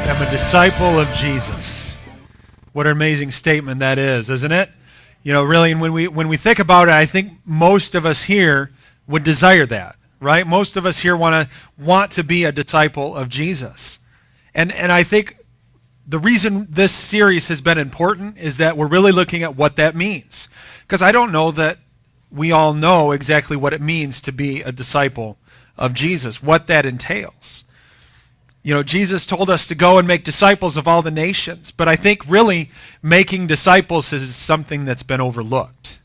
am a disciple of Jesus. What an amazing statement that is, isn't it? You know, really, and when we think about it, I think most of us here would desire that, right? Most of us here want to be a disciple of Jesus. And I think the reason this series has been important is that we're really looking at what that means. Because I don't know that we all know exactly what it means to be a disciple of Jesus, what that entails. You know, Jesus told us to go and make disciples of all the nations, but I think really making disciples is something that's been overlooked.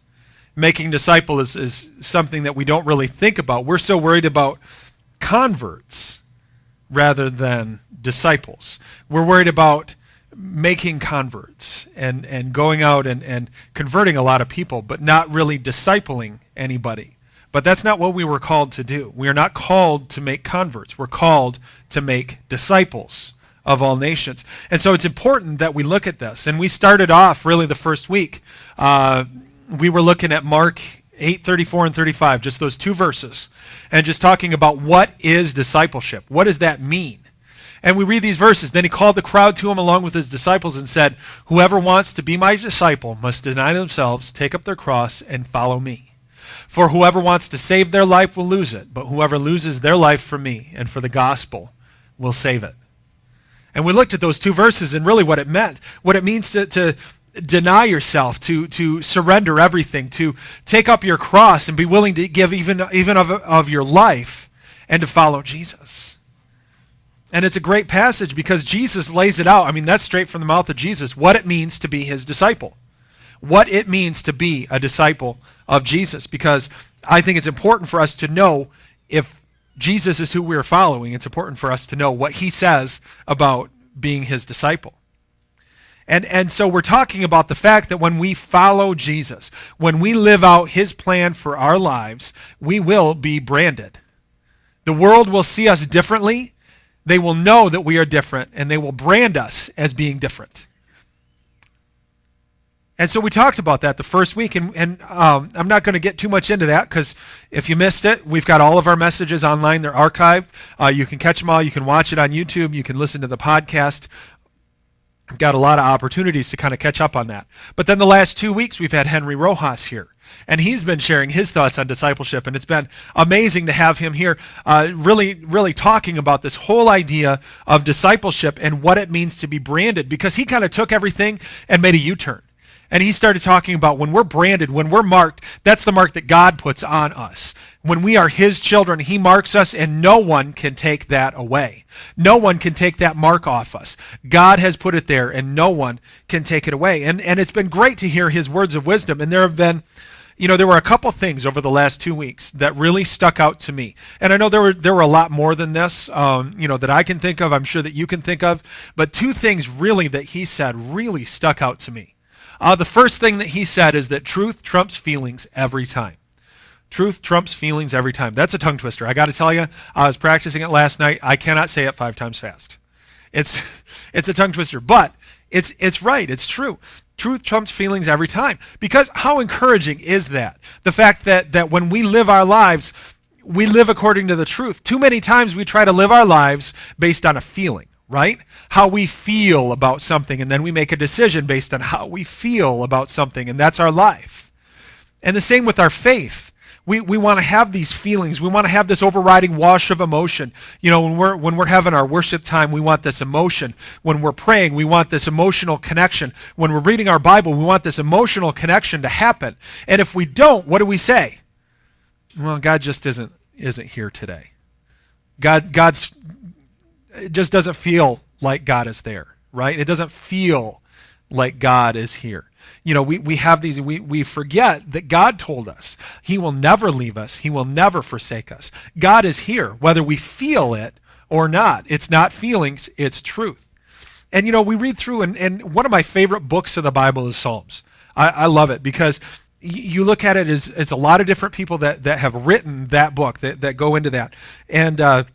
Making disciples is something that we don't really think about. We're so worried about converts rather than disciples. We're worried about making converts and going out and converting a lot of people, but not really discipling anybody. But that's not what we were called to do. We are not called to make converts. We're called to make disciples of all nations. And so it's important that we look at this. And we started off really the first week. We were looking at Mark 8:34 and 35, just those two verses, and just talking about what is discipleship. What does that mean? And we read these verses. Then he called the crowd to him along with his disciples and said, "Whoever wants to be my disciple must deny themselves, take up their cross, and follow me. For whoever wants to save their life will lose it, but whoever loses their life for me and for the gospel will save it." And we looked at those two verses and really what it meant, what it means to deny yourself, to surrender everything, to take up your cross and be willing to give even of your life and to follow Jesus. And it's a great passage because Jesus lays it out. I mean, that's straight from the mouth of Jesus, what it means to be his disciple. What it means to be a disciple of Jesus, because I think it's important for us to know if Jesus is who we're following. It's important for us to know what he says about being his disciple. And so we're talking about the fact that when we follow Jesus, when we live out his plan for our lives, we will be branded. The world will see us differently. They will know that we are different, and they will brand us as being different. And so we talked about that the first week, and I'm not going to get too much into that because if you missed it, we've got all of our messages online. They're archived. You can catch them all. You can watch it on YouTube. You can listen to the podcast. We've got a lot of opportunities to kind of catch up on that. But then the last 2 weeks, we've had Henry Rojas here, and he's been sharing his thoughts on discipleship, and it's been amazing to have him here really talking about this whole idea of discipleship and what it means to be branded, because he kind of took everything and made a U-turn. And he started talking about when we're branded, when we're marked, that's the mark that God puts on us. When we are his children, he marks us, and no one can take that away. No one can take that mark off us. God has put it there, and no one can take it away. And it's been great to hear his words of wisdom. And there were a couple things over the last 2 weeks that really stuck out to me. And I know there were a lot more than this, that I can think of. I'm sure that you can think of. But two things really that he said really stuck out to me. The first thing that he said is that truth trumps feelings every time. Truth trumps feelings every time. That's a tongue twister. I got to tell you, I was practicing it last night. I cannot say it 5 times fast. It's a tongue twister, but it's right. It's true. Truth trumps feelings every time. Because how encouraging is that? The fact that when we live our lives, we live according to the truth. Too many times we try to live our lives based on a feeling. Right? How we feel about something, and then we make a decision based on how we feel about something, and that's our life. And the same with our faith. We want to have these feelings. We want to have this overriding wash of emotion. You know, when we're having our worship time, we want this emotion. When we're praying, we want this emotional connection. When we're reading our Bible, we want this emotional connection to happen. And if we don't, what do we say? Well, God just isn't here today. It just doesn't feel like God is there, right? It doesn't feel like God is here. You know, we have these, we forget that God told us he will never leave us. He will never forsake us. God is here, whether we feel it or not. It's not feelings, it's truth. And, you know, we read through, and one of my favorite books of the Bible is Psalms. I love it because you look at it as it's a lot of different people that have written that book, that go into that. And,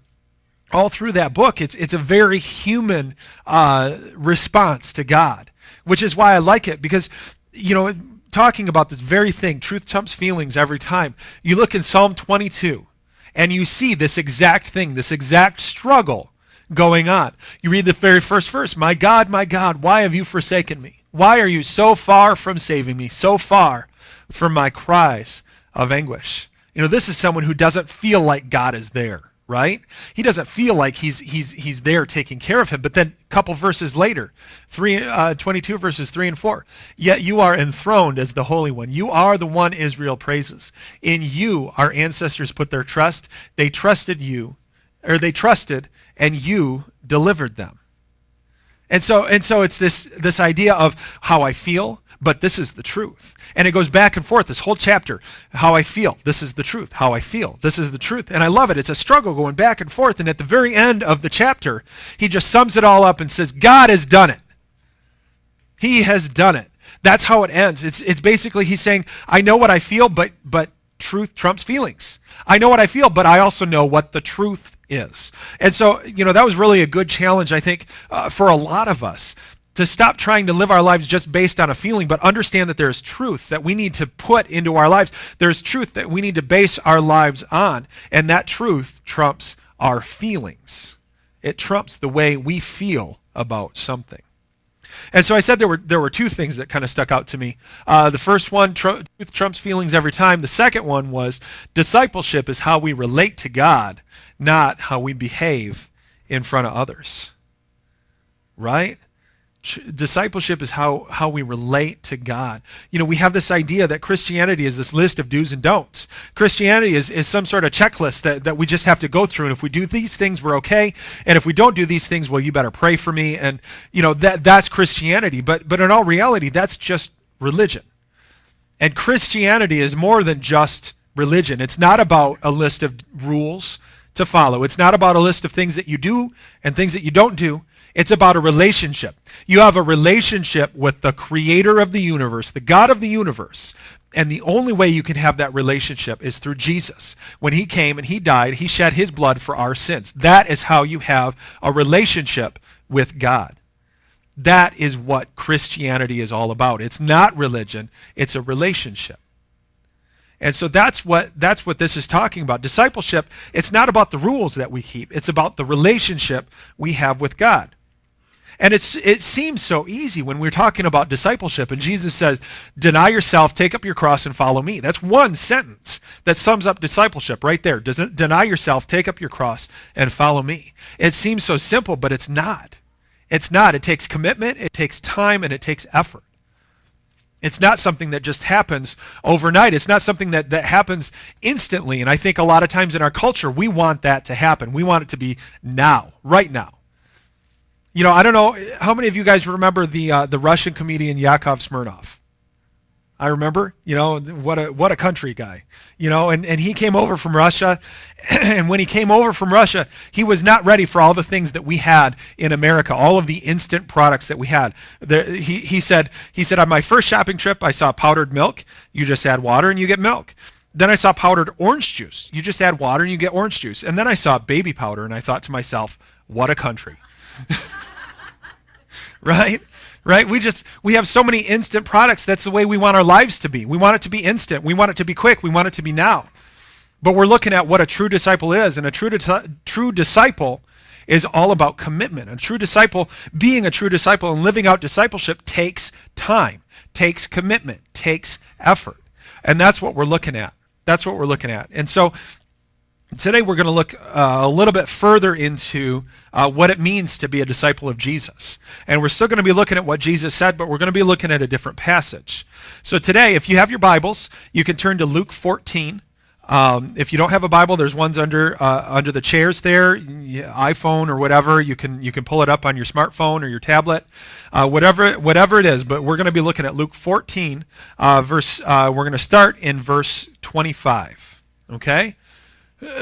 all through that book, it's a very human response to God, which is why I like it, because, you know, talking about this very thing, truth trumps feelings every time. You look in Psalm 22, and you see this exact thing, this exact struggle going on. You read the very first verse, my God, why have you forsaken me? Why are you so far from saving me, so far from my cries of anguish? This is someone who doesn't feel like God is there, right? He doesn't feel like he's there taking care of him. But then a couple verses later, 22 verses 3 and 4, yet you are enthroned as the Holy One. You are the one Israel praises. In you our ancestors put their trust. They trusted, and you delivered them. And so it's this idea of how I feel, but this is the truth. And it goes back and forth, this whole chapter. How I feel, this is the truth. How I feel, this is the truth. And I love it. It's a struggle going back and forth. And at the very end of the chapter, he just sums it all up and says, God has done it. He has done it. That's how it ends. It's basically he's saying, I know what I feel, but truth trumps feelings. I know what I feel, but I also know what the truth is. And so, that was really a good challenge, I think, for a lot of us, to stop trying to live our lives just based on a feeling, but understand that there's truth that we need to put into our lives. There's truth that we need to base our lives on, and that truth trumps our feelings. It trumps the way we feel about something. And so I said there were two things that kind of stuck out to me. The first one, truth trumps feelings every time. The second one was discipleship is how we relate to God, not how we behave in front of others. Right? Discipleship is how we relate to God. We have this idea that Christianity is this list of do's and don'ts. Christianity is some sort of checklist that we just have to go through. And if we do these things, we're okay. And if we don't do these things, well, you better pray for me. And, that's Christianity. But in all reality, that's just religion. And Christianity is more than just religion. It's not about a list of rules to follow. It's not about a list of things that you do and things that you don't do. It's about a relationship. You have a relationship with the creator of the universe, the God of the universe. And the only way you can have that relationship is through Jesus. When he came and he died, he shed his blood for our sins. That is how you have a relationship with God. That is what Christianity is all about. It's not religion, it's a relationship. And so that's what this is talking about. Discipleship, it's not about the rules that we keep. It's about the relationship we have with God. And it seems so easy when we're talking about discipleship. And Jesus says, deny yourself, take up your cross, and follow me. That's one sentence that sums up discipleship right there. Deny yourself, take up your cross, and follow me. It seems so simple, but it's not. It's not. It takes commitment, it takes time, and it takes effort. It's not something that just happens overnight. It's not something that happens instantly. And I think a lot of times in our culture, we want that to happen. We want it to be now, right now. I don't know, how many of you guys remember the Russian comedian Yakov Smirnoff? I remember, what a country guy, and he came over from Russia. And when he came over from Russia, he was not ready for all the things that we had in America, all of the instant products that we had. He said, on my first shopping trip, I saw powdered milk. You just add water and you get milk. Then I saw powdered orange juice. You just add water and you get orange juice. And then I saw baby powder, and I thought to myself, what a country. Right? We have so many instant products. That's the way we want our lives to be. We want it to be instant. We want it to be quick. We want it to be now. But we're looking at what a true disciple is, and a true disciple is all about commitment. A true disciple, being a true disciple and living out discipleship takes time, takes commitment, takes effort. And that's what we're looking at. And so today we're going to look a little bit further into what it means to be a disciple of Jesus. And we're still going to be looking at what Jesus said, but we're going to be looking at a different passage. So today, if you have your Bibles, you can turn to Luke 14. If you don't have a Bible, there's ones under the chairs there, iPhone or whatever. You can pull it up on your smartphone or your tablet, whatever it is. But we're going to be looking at Luke 14, we're going to start in verse 25. Okay.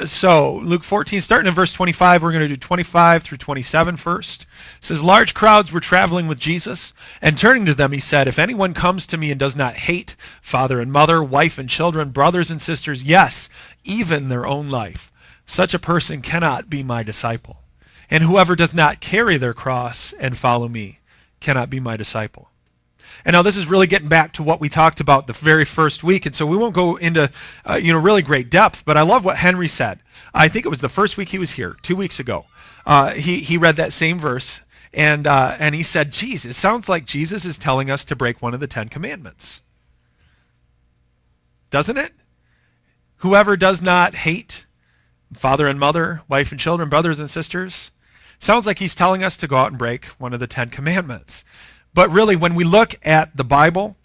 So Luke 14, starting in verse 25, we're going to do 25 through 27 first. It says, large crowds were traveling with Jesus, and turning to them, he said, if anyone comes to me and does not hate father and mother, wife and children, brothers and sisters, yes, even their own life, such a person cannot be my disciple. And whoever does not carry their cross and follow me cannot be my disciple. And now this is really getting back to what we talked about the very first week, and so we won't go into really great depth, but I love what Henry said. I think it was the first week he was here, 2 weeks ago. He read that same verse, and he said, geez, it sounds like Jesus is telling us to break one of the 10 commandments. Doesn't it? Whoever does not hate father and mother, wife and children, brothers and sisters, sounds like he's telling us to go out and break one of the 10 commandments. But really, when we look at the Bible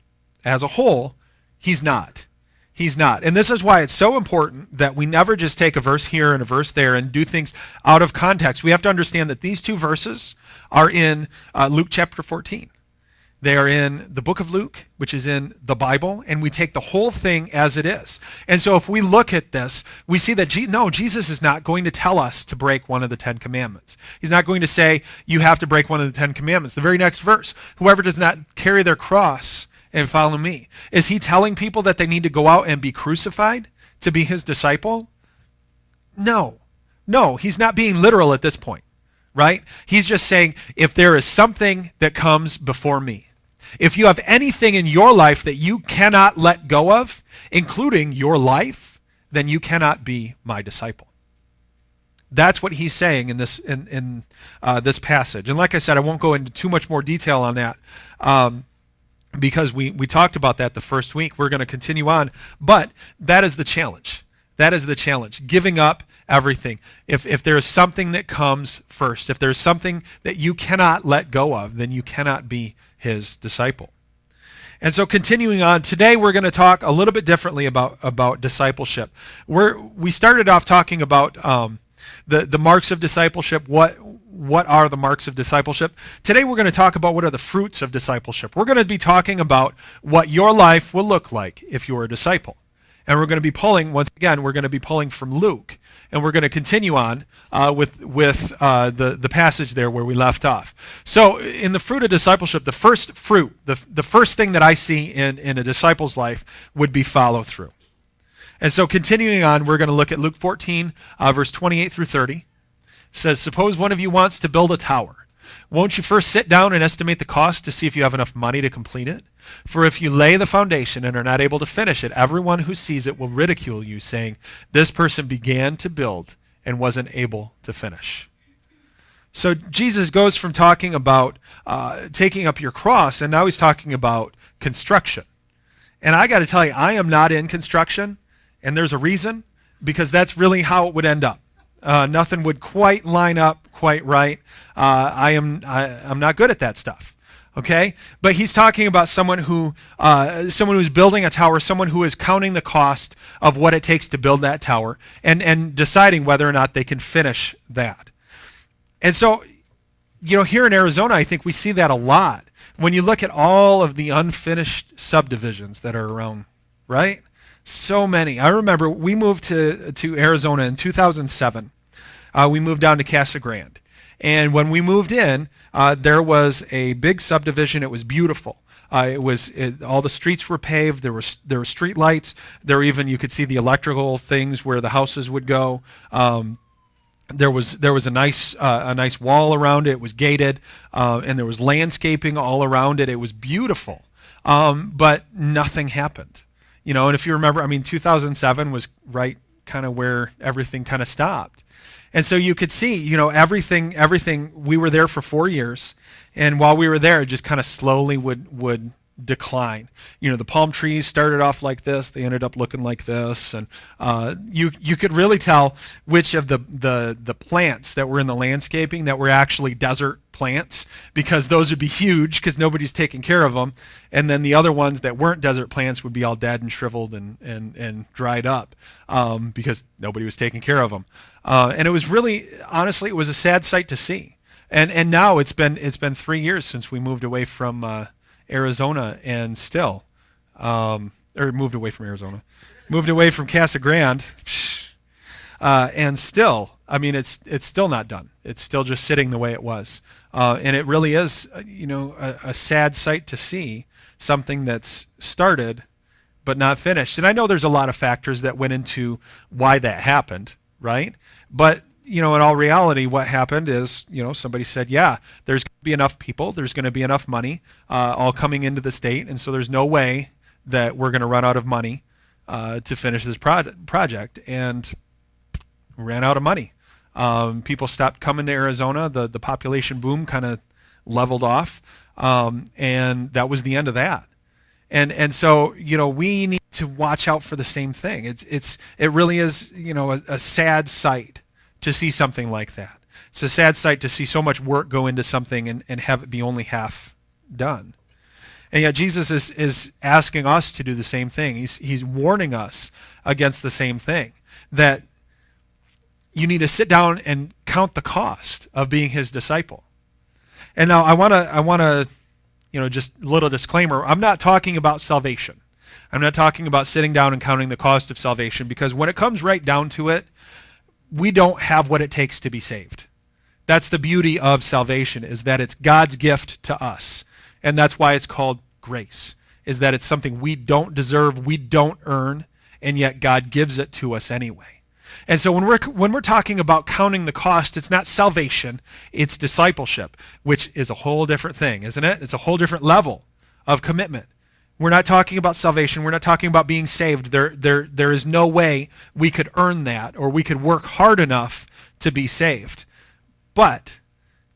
as a whole, he's not. He's not. And this is why it's so important that we never just take a verse here and a verse there and do things out of context. We have to understand that these two verses are in Luke chapter 14. They are in the book of Luke, which is in the Bible, and we take the whole thing as it is. And so if we look at this, we see that, Jesus is not going to tell us to break one of the 10 commandments. He's not going to say, you have to break one of the 10 commandments. The very next verse, whoever does not carry their cross and follow me. Is he telling people that they need to go out and be crucified to be his disciple? No, he's not being literal at this point, right? He's just saying, if there is something that comes before me, if you have anything in your life that you cannot let go of, including your life, then you cannot be my disciple. That's what he's saying in this this passage. And like I said, I won't go into too much more detail on that because we talked about that the first week. We're going to continue on, but that is the challenge. That is the challenge, giving up everything. If there is something that comes first, if there's something that you cannot let go of, then you cannot be his disciple. And so continuing on, today we're going to talk a little bit differently about discipleship. We started off talking about the marks of discipleship. What are the marks of discipleship? Today we're going to talk about what are the fruits of discipleship. We're going to be talking about what your life will look like if you're a disciple. And we're going to be pulling, once again, we're going to be pulling from Luke. And we're going to continue on with the passage there where we left off. So in the fruit of discipleship, the first fruit, the first thing that I see in a disciple's life would be follow through. And so continuing on, we're going to look at Luke 14, verse 28 through 30. It says, suppose one of you wants to build a tower. Won't you first sit down and estimate the cost to see if you have enough money to complete it? For if you lay the foundation and are not able to finish it, everyone who sees it will ridicule you, saying, this person began to build and wasn't able to finish. So Jesus goes from talking about taking up your cross, and now he's talking about construction. And I got to tell you, I am not in construction, and there's a reason, because that's really how it would end up. Nothing would quite line up quite right. I'm not good at that stuff. Okay, but he's talking about someone who's building a tower, someone who is counting the cost of what it takes to build that tower, and deciding whether or not they can finish that. And so, here in Arizona, I think we see that a lot when you look at all of the unfinished subdivisions that are around, right? So many. I remember we moved to Arizona in 2007. We moved down to Casa Grande. And when we moved in, there was a big subdivision. It was beautiful. All the streets were paved. There were street lights. There were even, you could see the electrical things where the houses would go. There was a nice wall around it. It was gated, and there was landscaping all around it. It was beautiful, but nothing happened. And if you remember, 2007 was right kind of where everything kind of stopped. And so you could see, everything, we were there for 4 years, and while we were there, it just kind of slowly would decline. The palm trees started off like this, they ended up looking like this, and you could really tell which of the plants that were in the landscaping that were actually desert plants, because those would be huge because nobody's taking care of them, and then the other ones that weren't desert plants would be all dead and shriveled and dried up because nobody was taking care of them. And it was really, honestly, it was a sad sight to see. And now it's been 3 years since we moved away from Arizona, and still, moved away from Casa Grande, and still, it's still not done. It's still just sitting the way it was. And it really is, a sad sight to see something that's started but not finished. And I know there's a lot of factors that went into why that happened, right? But in all reality, what happened is, somebody said, yeah, there's going to be enough people, there's going to be enough money all coming into the state, and so there's no way that we're going to run out of money to finish this project, and ran out of money. People stopped coming to Arizona. The population boom kind of leveled off, and that was the end of that. And so we need to watch out for the same thing. It really is a sad sight to see something like that. It's a sad sight to see so much work go into something and have it be only half done. And yet Jesus is asking us to do the same thing. He's warning us against the same thing, that you need to sit down and count the cost of being his disciple. And now I want to just a little disclaimer, I'm not talking about salvation. I'm not talking about sitting down and counting the cost of salvation, because when it comes right down to it, we don't have what it takes to be saved. That's the beauty of salvation, is that it's God's gift to us. And that's why it's called grace, is that it's something we don't deserve, we don't earn, and yet God gives it to us anyway. And so when we're talking about counting the cost, it's not salvation, it's discipleship, which is a whole different thing, isn't it? It's a whole different level of commitment. We're not talking about salvation. We're not talking about being saved. There is no way we could earn that, or we could work hard enough to be saved. But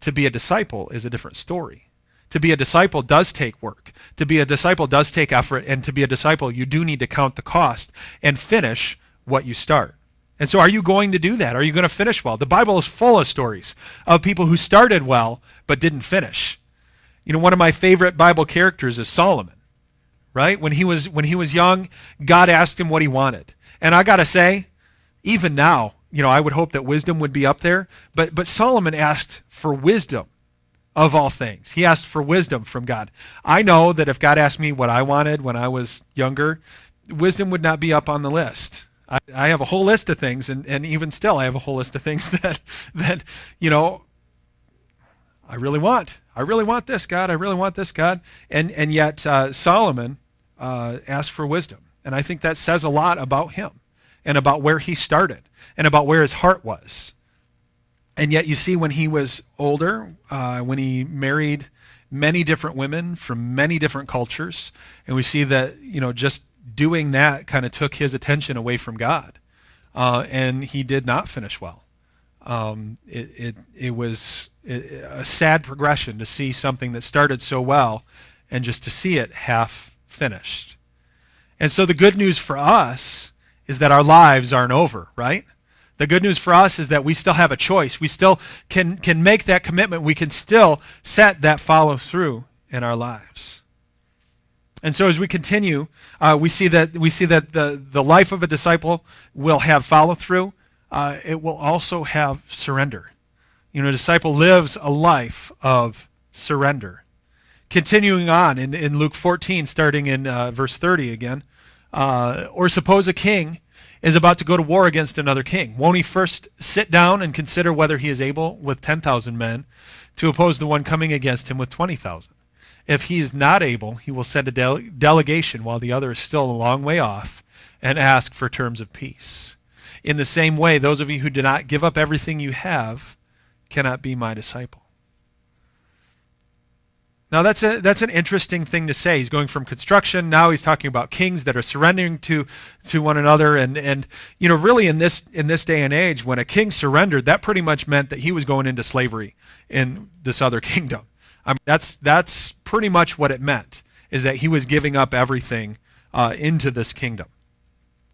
to be a disciple is a different story. To be a disciple does take work. To be a disciple does take effort. And to be a disciple, you do need to count the cost and finish what you start. And so are you going to do that? Are you going to finish well? The Bible is full of stories of people who started well but didn't finish. One of my favorite Bible characters is Solomon. Right? When he was young, God asked him what he wanted. And I got to say, even now, I would hope that wisdom would be up there, but Solomon asked for wisdom of all things. He asked for wisdom from God. I know that if God asked me what I wanted when I was younger, wisdom would not be up on the list. I have a whole list of things, and even still I have a whole list of things that I really want this, God. I really want this, God. And yet Solomon asked for wisdom. And I think that says a lot about him and about where he started and about where his heart was. And yet you see, when he was older, when he married many different women from many different cultures, and we see that, just doing that kind of took his attention away from God. And he did not finish well. It was a sad progression to see something that started so well and just to see it half finished. And so the good news for us is that our lives aren't over, right? The good news for us is that we still have a choice. We still can make that commitment. We can still set that follow through in our lives. And so as we continue, we see that the life of a disciple will have follow through. It will also have surrender. A disciple lives a life of surrender. Continuing on in Luke 14, starting in verse 30 again, or suppose a king is about to go to war against another king. Won't he first sit down and consider whether he is able with 10,000 men to oppose the one coming against him with 20,000? If he is not able, he will send a delegation while the other is still a long way off and ask for terms of peace. In the same way, those of you who do not give up everything you have cannot be my disciple. Now that's an interesting thing to say. He's going from construction, now he's talking about kings that are surrendering to one another, and really in this day and age, when a king surrendered, that pretty much meant that he was going into slavery in this other kingdom. I mean, that's pretty much what it meant, is that he was giving up everything into this kingdom.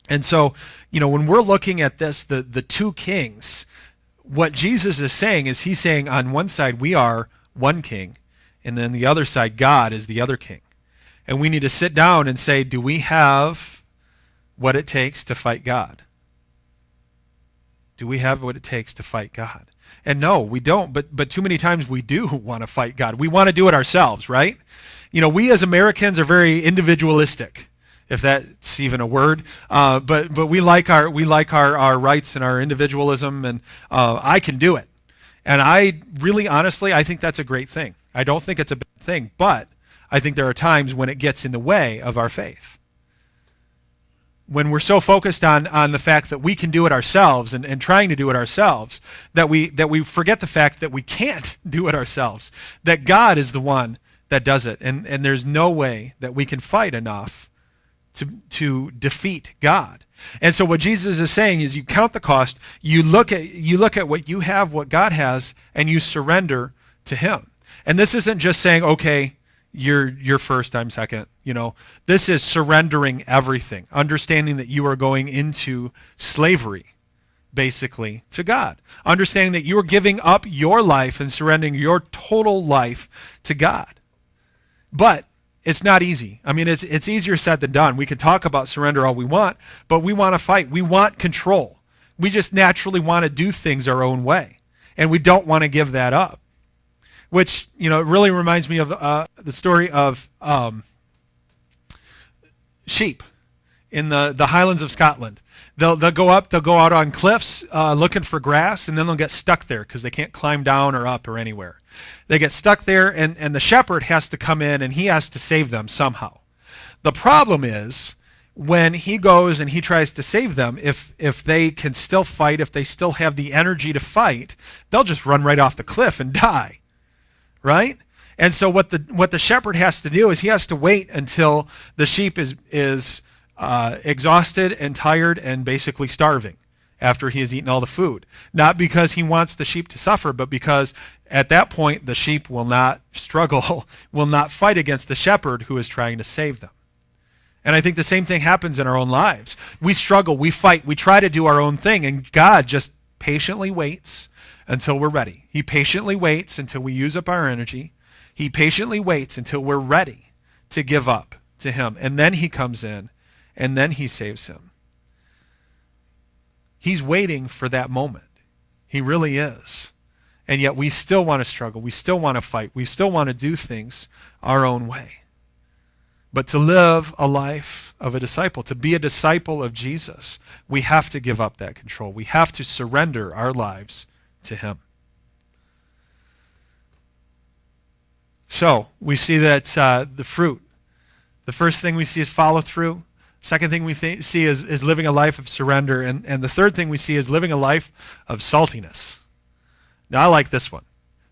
And so, when we're looking at this, the two kings, what Jesus is saying is, he's saying on one side we are one king, and then the other side, God is the other king. And we need to sit down and say, do we have what it takes to fight God? Do we have what it takes to fight God? And no, we don't, but too many times we do want to fight God. We want to do it ourselves, right? We as Americans are very individualistic, if that's even a word. But we like our rights and our individualism, and I can do it. And I really, honestly, I think that's a great thing. I don't think it's a bad thing, but I think there are times when it gets in the way of our faith. when we're so focused on the fact that we can do it ourselves and trying to do it ourselves, that we forget the fact that we can't do it ourselves, that God is the one that does it. And there's no way that we can fight enough to defeat God. And so what Jesus is saying is, you count the cost, you look at what you have, what God has, and you surrender to him. And this isn't just saying, okay, you're first, I'm second. This is surrendering everything, understanding that you are going into slavery, basically, to God. Understanding that you are giving up your life and surrendering your total life to God. But it's not easy. I mean, it's easier said than done. We can talk about surrender all we want, but we want to fight. We want control. We just naturally want to do things our own way, and we don't want to give that up. Which, it really reminds me of the story of sheep in the Highlands of Scotland. They'll go out on cliffs looking for grass, and then they'll get stuck there because they can't climb down or up or anywhere. They get stuck there, and the shepherd has to come in, and he has to save them somehow. The problem is, when he goes and he tries to save them, if they can still fight, if they still have the energy to fight, they'll just run right off the cliff and die. Right? And so what the shepherd has to do is he has to wait until the sheep is exhausted and tired and basically starving after he has eaten all the food. Not because he wants the sheep to suffer, but because at that point the sheep will not struggle, will not fight against the shepherd who is trying to save them. And I think the same thing happens in our own lives. We struggle, we fight, we try to do our own thing, and God just patiently waits until we're ready. He patiently waits until we use up our energy. He patiently waits until we're ready to give up to him. And then he comes in, and then he saves him. He's waiting for that moment. He really is. And yet we still want to struggle. We still want to fight. We still want to do things our own way. But to live a life of a disciple, to be a disciple of Jesus, we have to give up that control. We have to surrender our lives to him. So we see that the fruit, the first thing we see is follow through. Second thing we see is living a life of surrender. And the third thing we see is living a life of saltiness. Now I like this one.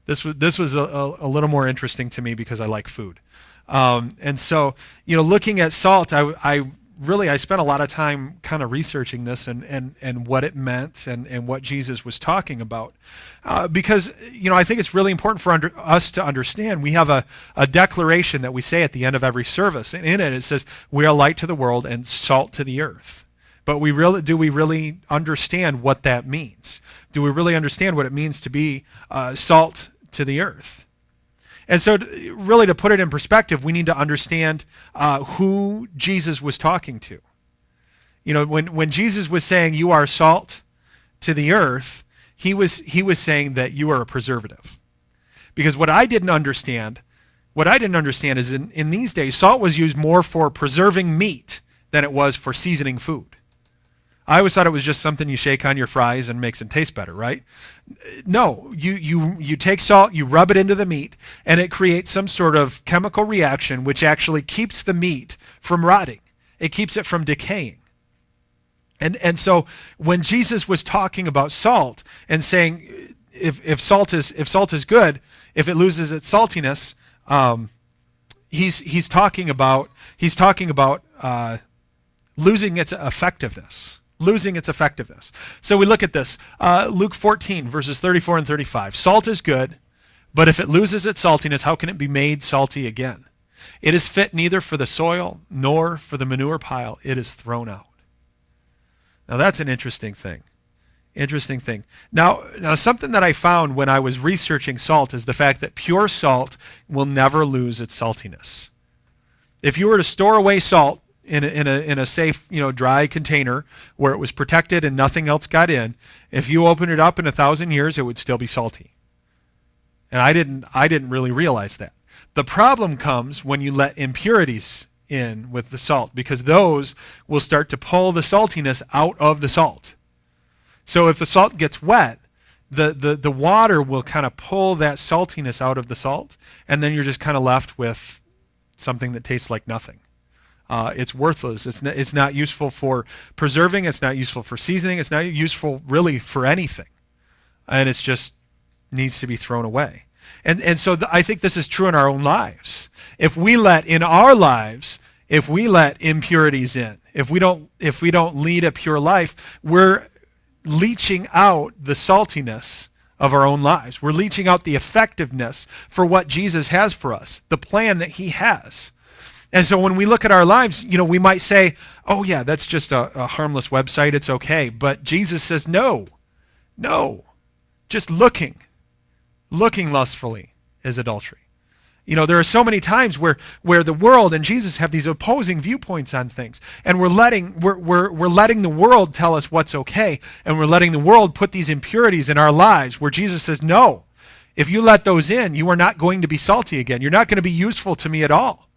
This was a little more interesting to me because I like food. And so, looking at salt, I spent a lot of time kind of researching this and what it meant and what Jesus was talking about. Because, I think it's really important for us to understand. We have a declaration that we say at the end of every service. And in it says, we are light to the world and salt to the earth. But do we really understand what that means? Do we really understand what it means to be salt to the earth? And so really, to put it in perspective, we need to understand who Jesus was talking to. When Jesus was saying you are salt to the earth, he was saying that you are a preservative. Because what I didn't understand is in these days, salt was used more for preserving meat than it was for seasoning food. I always thought it was just something you shake on your fries and makes them taste better, right? No, you take salt, you rub it into the meat, and it creates some sort of chemical reaction which actually keeps the meat from rotting. It keeps it from decaying. And so when Jesus was talking about salt and saying if salt is good, if it loses its saltiness, he's talking about losing its effectiveness. Losing its effectiveness. So we look at this. Luke 14, verses 34 and 35. Salt is good, but if it loses its saltiness, how can it be made salty again? It is fit neither for the soil nor for the manure pile. It is thrown out. Now that's an interesting thing. Now something that I found when I was researching salt is the fact that pure salt will never lose its saltiness. If you were to store away salt in a safe, dry container where it was protected and nothing else got in, if you open it up in 1,000 years, it would still be salty. And I didn't really realize that. The problem comes when you let impurities in with the salt, because those will start to pull the saltiness out of the salt. So if the salt gets wet, the water will kind of pull that saltiness out of the salt, and then you're just kind of left with something that tastes like nothing. it's worthless. It's not useful for preserving. It's not useful for seasoning. It's not useful really for anything. And it's just needs to be thrown away. And so I think this is true in our own lives. If we let impurities in, if we don't lead a pure life, we're leaching out the saltiness of our own lives. We're leaching out the effectiveness for what Jesus has for us, the plan that he has. And so when we look at our lives, we might say, oh yeah, that's just a harmless website, it's okay. But Jesus says, no, just looking lustfully is adultery. There are so many times where the world and Jesus have these opposing viewpoints on things, and we're letting the world tell us what's okay, and we're letting the world put these impurities in our lives where Jesus says, no, if you let those in, you are not going to be salty again. You're not going to be useful to me at all.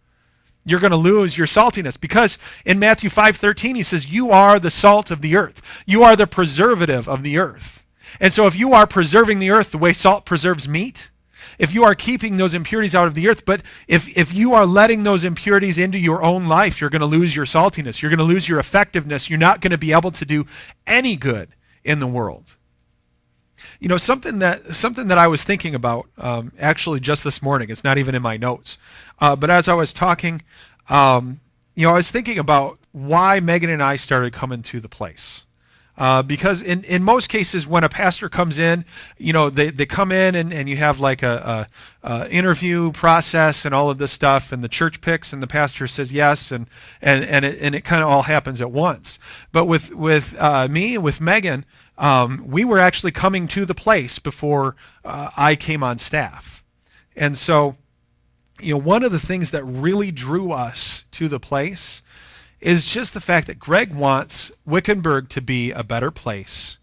You're going to lose your saltiness, because in Matthew 5:13 he says, you are the salt of the earth. You are the preservative of the earth. And so if you are preserving the earth the way salt preserves meat, if you are keeping those impurities out of the earth, but if you are letting those impurities into your own life, you're going to lose your saltiness. You're going to lose your effectiveness. You're not going to be able to do any good in the world. Something that I was thinking about actually just this morning. It's not even in my notes. But as I was talking, I was thinking about why Megan and I started coming to the place. Because in most cases, when a pastor comes in, they come in and you have like a interview process and all of this stuff, and the church picks and the pastor says yes, and it kind of all happens at once. But with me and with Megan, we were actually coming to the place before I came on staff. And so, one of the things that really drew us to the place is just the fact that Greg wants Wickenburg to be a better place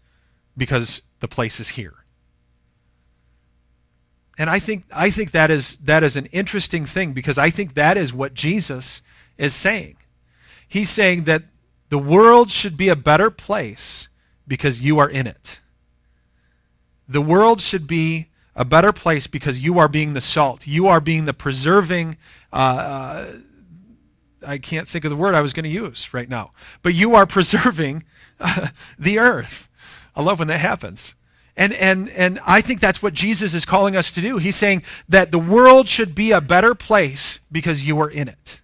because the place is here. And I think that is an interesting thing, because I think that is what Jesus is saying. He's saying that the world should be a better place because you are in it. The world should be a better place because you are being the salt. You are being the preserving I can't think of the word I was going to use right now. But you are preserving the earth. I love when that happens. And I think that's what Jesus is calling us to do. He's saying that the world should be a better place because you are in it.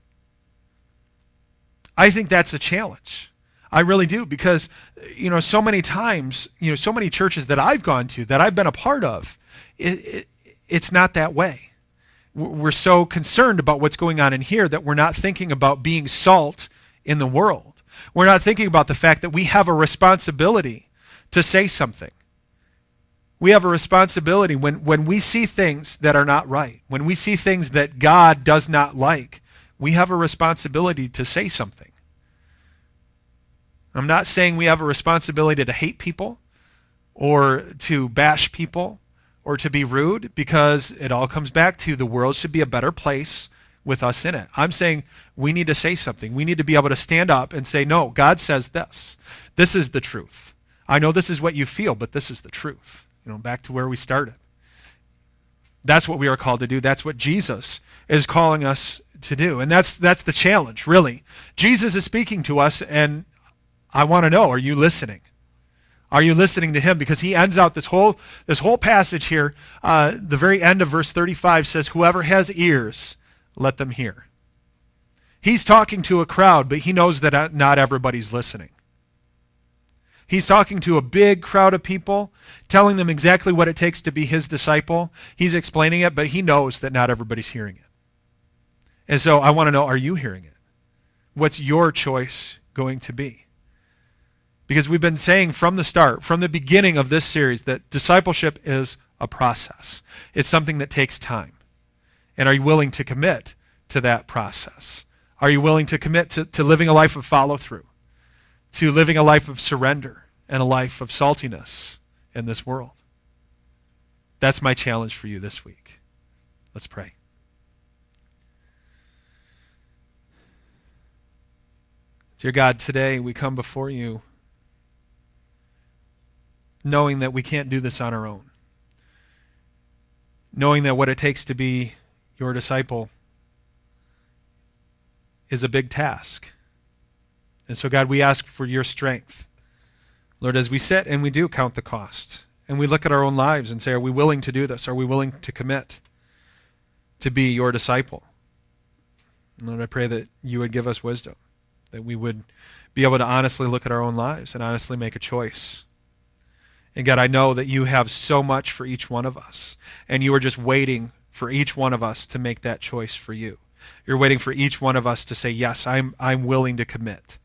I think that's a challenge. I really do, because so many times, so many churches that I've gone to, that I've been a part of, it's not that way. We're so concerned about what's going on in here that we're not thinking about being salt in the world. We're not thinking about the fact that we have a responsibility to say something. We have a responsibility when we see things that are not right, when we see things that God does not like, we have a responsibility to say something. I'm not saying we have a responsibility to hate people or to bash people or to be rude, because it all comes back to the world should be a better place with us in it. I'm saying we need to say something. We need to be able to stand up and say, no, God says this. This is the truth. I know this is what you feel, but this is the truth. Back to where we started. That's what we are called to do. That's what Jesus is calling us to do. And that's the challenge, really. Jesus is speaking to us, and I want to know, are you listening? Are you listening to him? Because he ends out this whole passage here. The very end of verse 35 says, whoever has ears, let them hear. He's talking to a crowd, but he knows that not everybody's listening. He's talking to a big crowd of people, telling them exactly what it takes to be his disciple. He's explaining it, but he knows that not everybody's hearing it. And so I want to know, are you hearing it? What's your choice going to be? Because we've been saying from the start, from the beginning of this series, that discipleship is a process. It's something that takes time. And are you willing to commit to that process? Are you willing to commit to living a life of follow-through, to living a life of surrender and a life of saltiness in this world? That's my challenge for you this week. Let's pray. Dear God, today we come before you knowing that we can't do this on our own. Knowing that what it takes to be your disciple is a big task. And so, God, we ask for your strength. Lord, as we sit and we do count the cost, and we look at our own lives and say, are we willing to do this? Are we willing to commit to be your disciple? And Lord, I pray that you would give us wisdom, that we would be able to honestly look at our own lives and honestly make a choice. And God, I know that you have so much for each one of us, and you are just waiting for each one of us to make that choice for you. You're waiting for each one of us to say, yes, I'm willing to commit.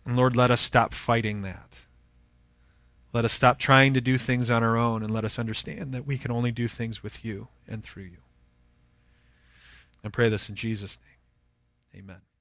And Lord, let us stop fighting that. Let us stop trying to do things on our own, and let us understand that we can only do things with you and through you. I pray this in Jesus' name. Amen.